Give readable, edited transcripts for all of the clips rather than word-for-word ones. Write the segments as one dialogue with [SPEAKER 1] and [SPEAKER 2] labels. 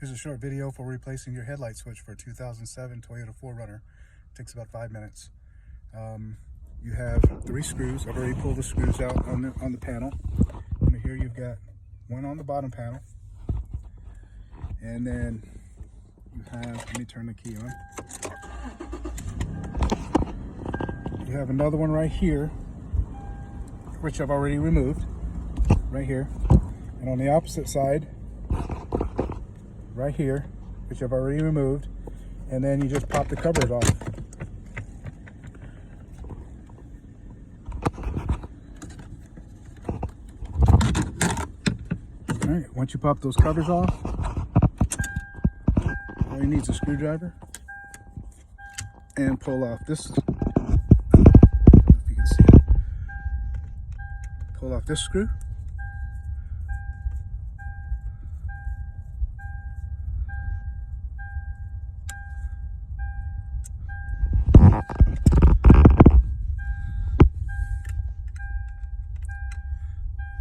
[SPEAKER 1] Here's a short video for replacing your headlight switch for a 2007 Toyota 4Runner. Takes about 5 minutes. You have 3 screws. I've already pulled the screws out on the panel. And here you've got one on the bottom panel. And then you have, let me turn the key on. You have another one right here, which I've already removed, right here. And on the opposite side, right here, which I've already removed, and then you just pop the covers off. All right, once you pop those covers off, all you need is a screwdriver and pull off this, if you can see it, pull off this screw.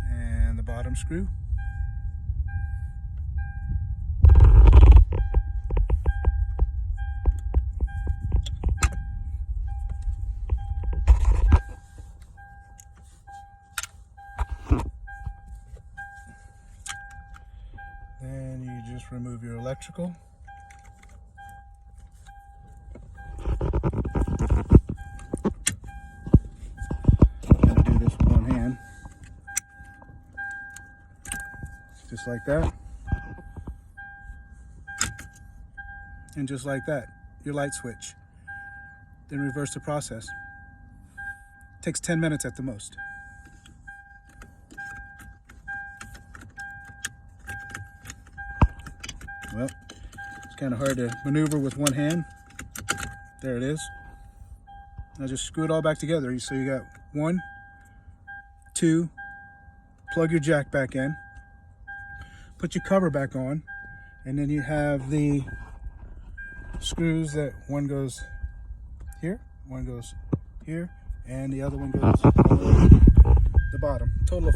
[SPEAKER 1] And the bottom screw. Then you just remove your electrical. I'm gonna do this with one hand. Just like that. And just like that, your light switch. Then reverse the process. Takes 10 minutes at the most. Well, it's kind of hard to maneuver with one hand. There it is. Now just screw it all back together. So you got 1, 2, plug your jack back in, put your cover back on, and then you have the screws that one goes here, one goes here, and the other one goes the bottom. Total of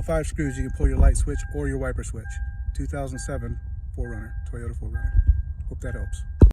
[SPEAKER 1] 5 screws. You can pull your light switch or your wiper switch. 2007 4Runner, Toyota 4Runner. Hope that helps.